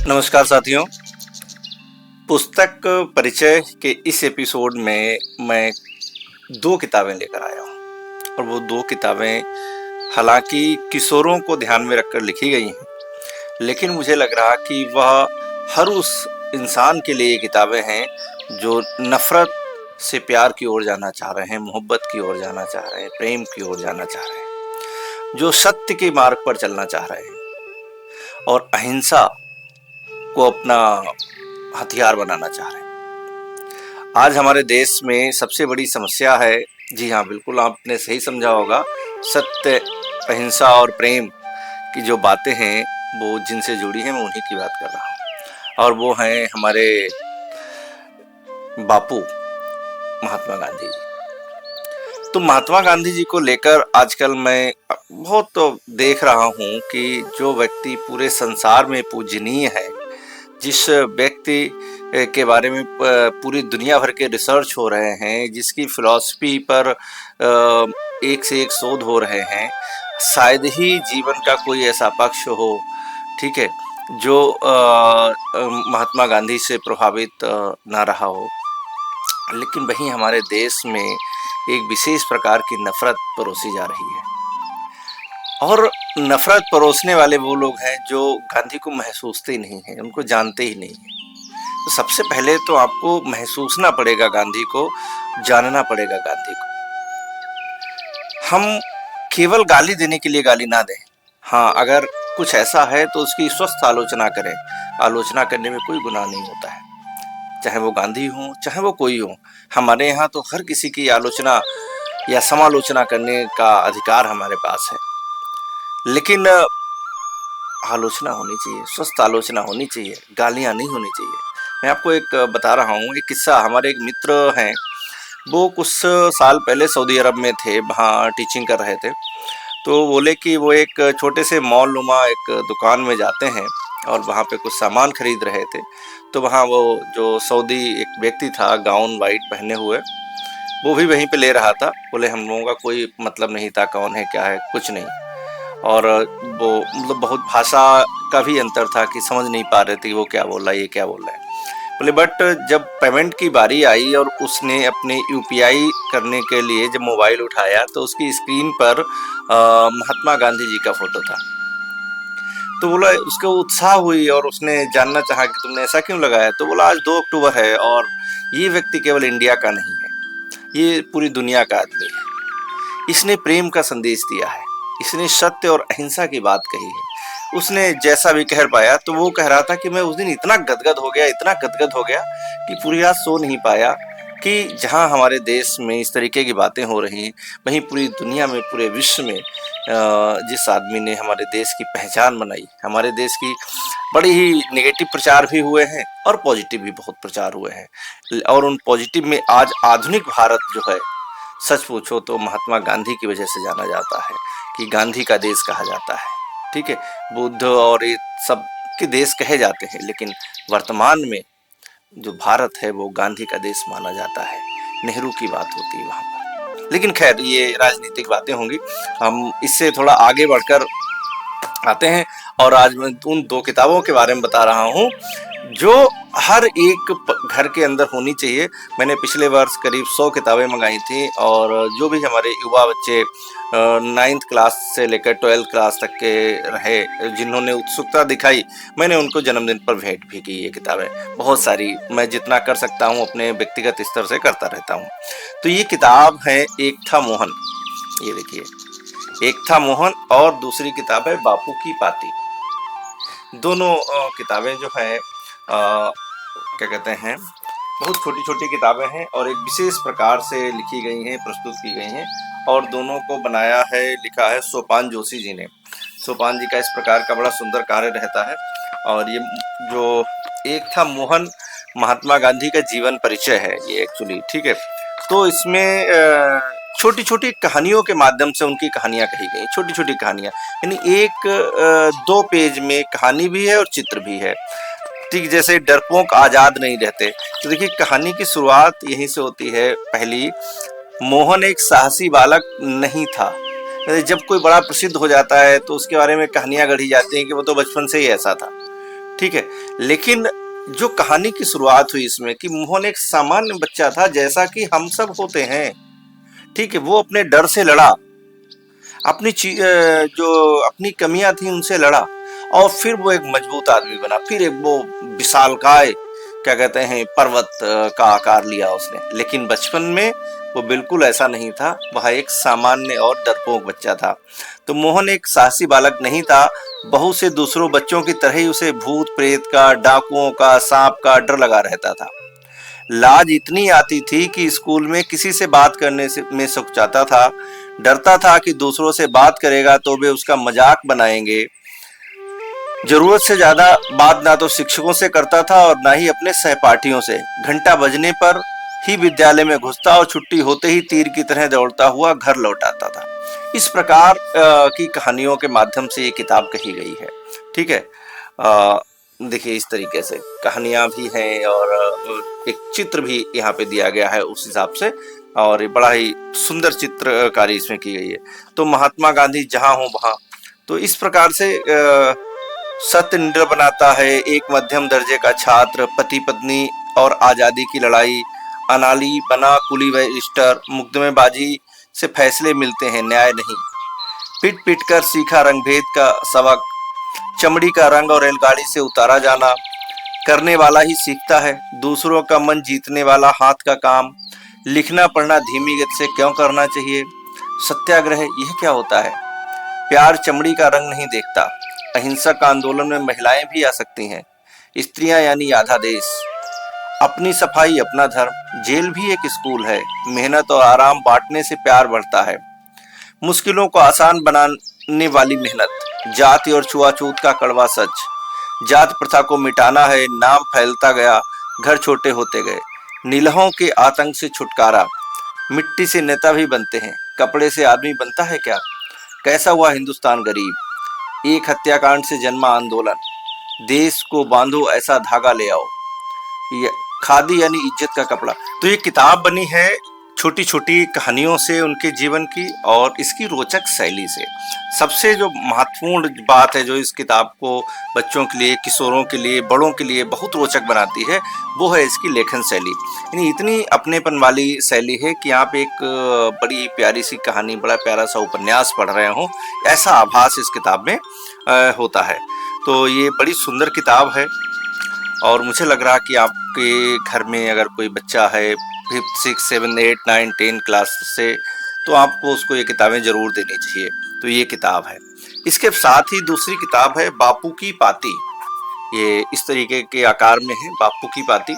नमस्कार साथियों। पुस्तक परिचय के इस एपिसोड में मैं 2 किताबें लेकर आया हूँ और वो 2 किताबें हालांकि किशोरों को ध्यान में रखकर लिखी गई हैं, लेकिन मुझे लग रहा कि वह हर उस इंसान के लिए ये किताबें हैं जो नफ़रत से प्यार की ओर जाना चाह रहे हैं, मोहब्बत की ओर जाना चाह रहे हैं, प्रेम की ओर जाना चाह रहे हैं, जो सत्य के मार्ग पर चलना चाह रहे हैं और अहिंसा को अपना हथियार बनाना चाह रहे हैं। आज हमारे देश में सबसे बड़ी समस्या है, जी हाँ, बिल्कुल आपने सही समझा होगा, सत्य, अहिंसा और प्रेम की जो बातें हैं वो जिनसे जुड़ी हैं, मैं उन्हीं की बात कर रहा हूँ और वो हैं हमारे बापू महात्मा गांधी जी। तो महात्मा गांधी जी को लेकर आजकल मैं बहुत देख रहा हूँ कि जो व्यक्ति पूरे संसार में पूजनीय है, जिस व्यक्ति के बारे में पूरी दुनिया भर के रिसर्च हो रहे हैं, जिसकी फिलॉसफी पर एक से एक शोध हो रहे हैं, शायद ही जीवन का कोई ऐसा पक्ष हो, ठीक है, जो महात्मा गांधी से प्रभावित ना रहा हो। लेकिन वहीं हमारे देश में एक विशेष प्रकार की नफरत परोसी जा रही है और नफरत परोसने वाले वो लोग हैं जो गांधी को महसूसते ही नहीं हैं, उनको जानते ही नहीं हैं। तो सबसे पहले तो आपको महसूसना पड़ेगा गांधी को, जानना पड़ेगा गांधी को। हम केवल गाली देने के लिए गाली ना दें। हाँ, अगर कुछ ऐसा है तो उसकी स्वस्थ आलोचना करें। आलोचना करने में कोई गुनाह नहीं होता है, चाहे वो गांधी हो, चाहे वो कोई हो। हमारे यहाँ तो हर किसी की आलोचना या समालोचना करने का अधिकार हमारे पास है, लेकिन आलोचना होनी चाहिए, स्वस्थ आलोचना होनी चाहिए, गालियाँ नहीं होनी चाहिए। मैं आपको एक बता रहा हूँ, एक किस्सा। हमारे एक मित्र हैं, वो कुछ साल पहले सऊदी अरब में थे, वहाँ टीचिंग कर रहे थे। तो बोले कि वो एक छोटे से मॉल नुमा एक दुकान में जाते हैं और वहाँ पे कुछ सामान खरीद रहे थे। तो वहाँ वो जो सऊदी एक व्यक्ति था, गाउन वाइट पहने हुए, वो भी वहीं पे ले रहा था। बोले हम लोगों का कोई मतलब नहीं था, कौन है क्या है, कुछ नहीं। और वो मतलब बहुत भाषा का भी अंतर था कि समझ नहीं पा रहे थे कि वो क्या बोल रहा है, ये क्या बोल रहा है। बोले बट जब पेमेंट की बारी आई और उसने अपने यूपीआई करने के लिए जब मोबाइल उठाया तो उसकी स्क्रीन पर महात्मा गांधी जी का फोटो था। तो बोला, उसको उत्साह हुई और उसने जानना चाहा कि तुमने ऐसा क्यों लगाया। तो बोला आज 2 अक्टूबर है और ये व्यक्ति केवल इंडिया का नहीं है, ये पूरी दुनिया का आदमी है। इसने प्रेम का संदेश दिया है, इसने सत्य और अहिंसा की बात कही है। उसने जैसा भी कह पाया, तो वो कह रहा था कि मैं उस दिन इतना गदगद हो गया, इतना गदगद हो गया कि पूरी रात सो नहीं पाया कि जहां हमारे देश में इस तरीके की बातें हो रही हैं, वहीं पूरी दुनिया में, पूरे विश्व में जिस आदमी ने हमारे देश की पहचान बनाई, हमारे देश की बड़े ही नेगेटिव प्रचार भी हुए हैं और पॉजिटिव भी बहुत प्रचार हुए हैं। और उन पॉजिटिव में आज आधुनिक भारत जो है, सच पूछो तो महात्मा गांधी की वजह से जाना जाता है, कि गांधी का देश कहा जाता है। ठीक है, बुद्ध और ये सब के देश कहे जाते हैं, लेकिन वर्तमान में जो भारत है वो गांधी का देश माना जाता है। नेहरू की बात होती है वहाँ पर, लेकिन खैर ये राजनीतिक बातें होंगी, हम इससे थोड़ा आगे बढ़कर आते हैं। और आज मैं उन 2 किताबों के बारे में बता रहा हूँ जो हर एक घर के अंदर होनी चाहिए। मैंने पिछले वर्ष करीब 100 किताबें मंगाई थी और जो भी हमारे युवा बच्चे 9th क्लास से लेकर 12th क्लास तक के रहे, जिन्होंने उत्सुकता दिखाई, मैंने उनको जन्मदिन पर भेंट भी की ये किताबें। बहुत सारी, मैं जितना कर सकता हूँ अपने व्यक्तिगत स्तर से करता रहता हूँ। तो ये किताब है एक था मोहन, ये देखिए, एक था मोहन, और दूसरी किताब है बापू की पाती। दोनों किताबें जो है क्या कहते हैं, बहुत छोटी छोटी किताबें हैं और एक विशेष प्रकार से लिखी गई हैं, प्रस्तुत की गई हैं। और दोनों को बनाया है, लिखा है सोपान जोशी जी ने। सोपान जी का इस प्रकार का बड़ा सुंदर कार्य रहता है। और ये जो एक था मोहन महात्मा गांधी का जीवन परिचय है ये एक्चुअली, ठीक है। तो इसमें छोटी छोटी कहानियों के माध्यम से उनकी कहानियां कही गई, छोटी छोटी कहानियां, यानी 1-2 पेज में कहानी भी है और चित्र भी है। ठीक जैसे डरपोक आजाद नहीं रहते, तो देखिए कहानी की शुरुआत यहीं से होती है। पहली, मोहन एक साहसी बालक नहीं था। जब कोई बड़ा प्रसिद्ध हो जाता है तो उसके बारे में कहानियां गढ़ी जाती हैं कि वो तो बचपन से ही ऐसा था, ठीक है। लेकिन जो कहानी की शुरुआत हुई इसमें कि मोहन एक सामान्य बच्चा था जैसा कि हम सब होते हैं, ठीक है। वो अपने डर से लड़ा, जो अपनी कमियां थी उनसे लड़ा, और फिर वो एक मजबूत आदमी बना। फिर एक वो विशालकाय क्या कहते हैं पर्वत का आकार लिया उसने। लेकिन बचपन में वो बिल्कुल ऐसा नहीं था, वह एक सामान्य और डरपोक बच्चा था। तो मोहन एक साहसी बालक नहीं था, बहुत से दूसरों बच्चों की तरह ही उसे भूत प्रेत का, डाकुओं का, सांप का डर लगा रहता था। लाज इतनी आती थी कि स्कूल में किसी से बात करने से में सुकचाता था, डरता था कि दूसरों से बात करेगा तो वे उसका मजाक बनाएंगे। जरूरत से ज्यादा बात ना तो शिक्षकों से करता था और ना ही अपने सहपाठियों से। घंटा बजने पर ही विद्यालय में घुसता और छुट्टी होते ही तीर की तरह दौड़ता हुआ घर लौट आता था। इस प्रकार की कहानियों के माध्यम से ये किताब कही गई है, ठीक है। देखिए इस तरीके से कहानियां भी हैं और एक चित्र भी यहाँ पे दिया गया है उस हिसाब से, और ये बड़ा ही सुंदर चित्रकारी इसमें की गई है। तो महात्मा गांधी जहां हो वहां, तो इस प्रकार से सत्य निडर बनाता है। एक मध्यम दर्जे का छात्र, पति पत्नी और आजादी की लड़ाई, अनाली बना कुली रजिस्टर, मुकदमेबाजी से फैसले मिलते हैं, न्याय नहीं। पिट पिट कर सीखा रंगभेद का सबक, चमड़ी का रंग और रेलगाड़ी से उतारा जाना, करने वाला ही सीखता है, दूसरों का मन जीतने वाला हाथ का काम, लिखना पढ़ना धीमी गति से क्यों करना चाहिए, सत्याग्रह यह क्या होता है, प्यार चमड़ी का रंग नहीं देखता, अहिंसक आंदोलन में महिलाएं भी आ सकती हैं, स्त्रियां यानी आधा देश, अपनी सफाई अपना धर्म, जेल भी एक स्कूल है, मेहनत और आराम बांटने से प्यार बढ़ता है, मुश्किलों को आसान बनाने वाली मेहनत, जाति और छुआछूत का कड़वा सच, जात प्रथा को मिटाना है, नाम फैलता गया, घर छोटे होते गए, नीलहों के आतंक से छुटकारा, मिट्टी से नेता भी बनते हैं, कपड़े से आदमी बनता है क्या, कैसा हुआ हिंदुस्तान गरीब, एक हत्याकांड से जन्मा आंदोलन, देश को बांधो ऐसा धागा ले आओ, ये खादी यानी इज्जत का कपड़ा। तो ये किताब बनी है छोटी छोटी कहानियों से उनके जीवन की और इसकी रोचक शैली से। सबसे जो महत्वपूर्ण बात है जो इस किताब को बच्चों के लिए, किशोरों के लिए, बड़ों के लिए बहुत रोचक बनाती है, वो है इसकी लेखन शैली। यानी इतनी अपनेपन वाली शैली है कि आप एक बड़ी प्यारी सी कहानी, बड़ा प्यारा सा उपन्यास पढ़ रहे हो, ऐसा आभास इस किताब में होता है। तो ये बड़ी सुंदर किताब है और मुझे लग रहा कि आपके घर में अगर कोई बच्चा है 5th 6th 7th 8th 9th 10th class से, तो आपको उसको ये किताबें जरूर देनी चाहिए। तो ये किताब है। इसके साथ ही दूसरी किताब है बापू की पाती। ये इस तरीके के आकार में है, बापू की पाती,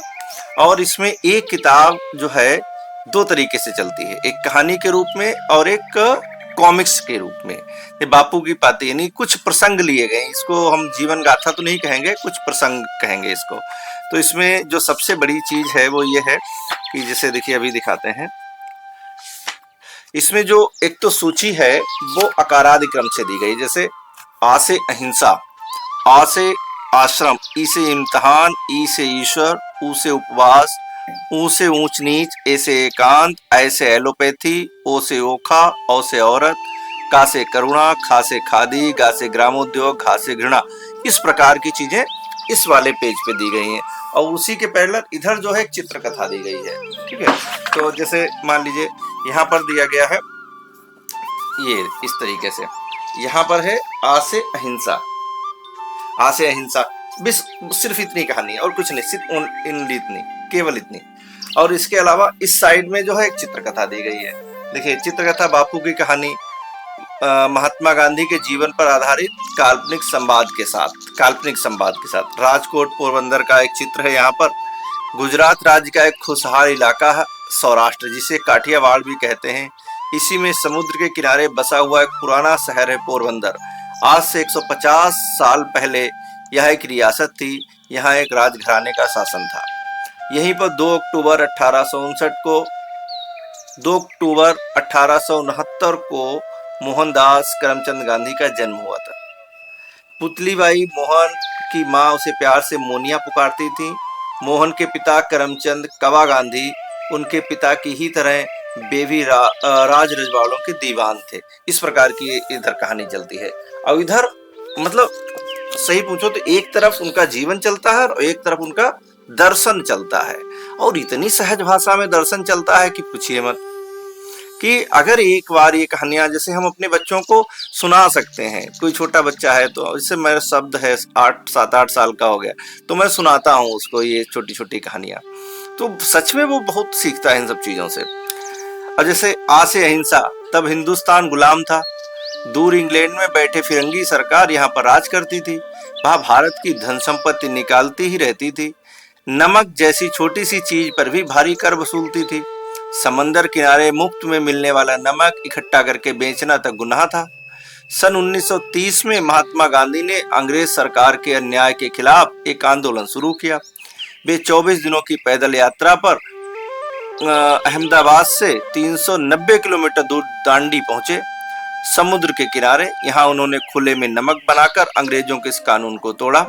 और इसमें एक किताब जो है दो तरीके से चलती है, एक कहानी के रूप में और एक कॉमिक्स के रूप में। ये बापू की पाती यानी कुछ प्रसंग लिए गए, इसको हम जीवन गाथा तो नहीं कहेंगे, कुछ प्रसंग कहेंगे इसको। तो इसमें जो सबसे बड़ी चीज है वो ये है कि जैसे देखिए अभी दिखाते हैं, इसमें जो एक तो सूची है वो आकारादि क्रम से दी गई, जैसे आ से अहिंसा, आ से आश्रम, ई से इम्तिहान, ई से ईश्वर, ऊ से उपवास, ऊ से ऊंच नीच, ए से एकांत, ऐ से एलोपैथी, ओ से ओखा, औ से औरत, का से करुणा, खा से खादी, गा से ग्रामोद्योग, घा से घृणा। इस प्रकार की चीजें इस वाले पेज पे दी गई हैं और उसी के पैरेलल इधर जो है एक चित्र कथा दी गई है, ठीक है। तो जैसे मान लीजिए यहाँ पर दिया गया है ये इस तरीके से, यहाँ पर है आ से अहिंसा, आ से अहिंसा, बस सिर्फ इतनी कहानी है और कुछ नहीं, सिर्फ इतनी, केवल इतनी। और इसके अलावा इस साइड में जो है एक चित्रकथा दी गई है। देखिए चित्रकथा बापू की कहानी महात्मा गांधी के जीवन पर आधारित काल्पनिक संवाद के साथ, राजकोट पोरबंदर का एक चित्र है। यहाँ पर गुजरात राज्य का एक खुशहाल इलाका है सौराष्ट्र, जिसे काठियावाड़ भी कहते हैं। इसी में समुद्र के किनारे बसा हुआ एक पुराना शहर है पोरबंदर। आज से 150 साल पहले यह एक रियासत थी, यहाँ एक राजघराने का शासन था। यहीं पर 2 अक्टूबर 1869 को मोहनदास करमचंद गांधी का जन्म हुआ था। पुतलीबाई मोहन की माँ उसे प्यार से मोनिया पुकारती थी। मोहन के पिता करमचंद कवा गांधी उनके पिता की ही तरह बेवी राज रजवाड़ों के दीवान थे। इस प्रकार की इधर कहानी चलती है और इधर मतलब सही पूछो तो एक तरफ उनका जीवन चलता है और एक तरफ उनका दर्शन चलता है, और इतनी सहज भाषा में दर्शन चलता है कि पूछिए मत। कि अगर एक बार ये कहानियां जैसे हम अपने बच्चों को सुना सकते हैं, कोई छोटा बच्चा है तो जैसे मेरा शब्द है 7-8 साल का हो गया तो मैं सुनाता हूँ उसको ये छोटी छोटी कहानियां, तो सच में वो बहुत सीखता है इन सब चीजों से। और जैसे आ से अहिंसा, तब हिंदुस्तान गुलाम था, दूर इंग्लैंड में बैठे फिरंगी सरकार यहाँ पर राज करती थी, वहां भारत की धन संपत्ति निकालती ही रहती थी, नमक जैसी छोटी सी चीज पर भी भारी कर वसूलती थी, समंदर किनारे मुफ्त में मिलने वाला नमक इकट्ठा करके बेचना तक गुनाह था। सन 1930 में महात्मा गांधी ने अंग्रेज सरकार के अन्याय के खिलाफ एक आंदोलन शुरू किया। वे 24 दिनों की पैदल यात्रा पर अहमदाबाद से 390 किलोमीटर दूर दांडी पहुंचे, समुद्र के किनारे। यहाँ उन्होंने खुले में नमक बनाकर अंग्रेजों के इस कानून को तोड़ा।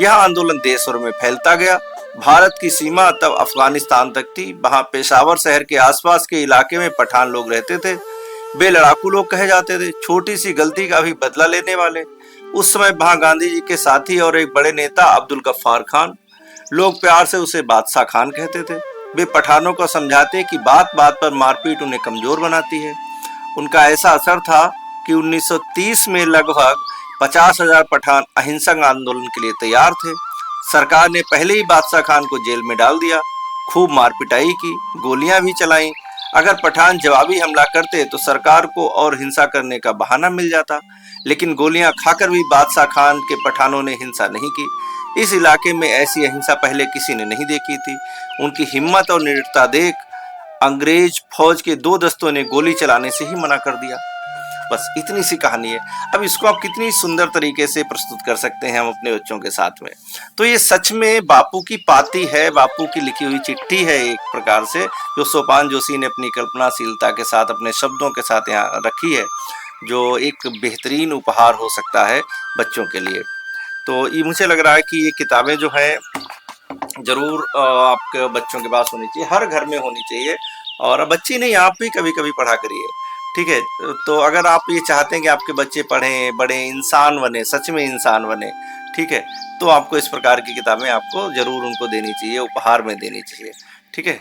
यह आंदोलन देश भर में फैलता गया। भारत की सीमा तब अफगानिस्तान तक थी। वहां पेशावर शहर के आसपास के इलाके में पठान लोग रहते थे। वे लड़ाकू लोग कहे जाते थे, छोटी सी गलती का भी बदला लेने वाले। उस समय वहां गांधी जी के साथी और एक बड़े नेता अब्दुल गफ्फार खान, लोग प्यार से उसे बादशाह खान कहते थे। वे पठानों को समझाते कि बात बात पर मारपीट उन्हें कमजोर बनाती है। उनका ऐसा असर था कि 1930 में लगभग 50,000 पठान अहिंसक आंदोलन के लिए तैयार थे। सरकार ने पहले ही बादशाह खान को जेल में डाल दिया, खूब मारपिटाई की, गोलियां भी चलाईं। अगर पठान जवाबी हमला करते तो सरकार को और हिंसा करने का बहाना मिल जाता, लेकिन गोलियां खाकर भी बादशाह खान के पठानों ने हिंसा नहीं की। इस इलाके में ऐसी अहिंसा पहले किसी ने नहीं देखी थी। उनकी हिम्मत और निडरता देख अंग्रेज फौज के 2 दस्तों ने गोली चलाने से ही मना कर दिया। बस इतनी सी कहानी है। अब इसको आप कितनी सुंदर तरीके से प्रस्तुत कर सकते हैं हम अपने बच्चों के साथ में। तो ये सच में बापू की पाती है, बापू की लिखी हुई चिट्ठी है एक प्रकार से, जो सोपान जोशी ने अपनी कल्पनाशीलता के साथ अपने शब्दों के साथ यहाँ रखी है, जो एक बेहतरीन उपहार हो सकता है बच्चों के लिए। तो ये मुझे लग रहा है कि ये किताबें जो है जरूर आपके बच्चों के पास होनी चाहिए, हर घर में होनी चाहिए। और बच्ची नहीं, आप भी कभी कभी पढ़ा करिए, ठीक है। तो अगर आप ये चाहते हैं कि आपके बच्चे पढ़ें, बड़े इंसान बने, सच में इंसान बने, ठीक है, तो आपको इस प्रकार की किताबें आपको जरूर उनको देनी चाहिए, उपहार में देनी चाहिए, ठीक है।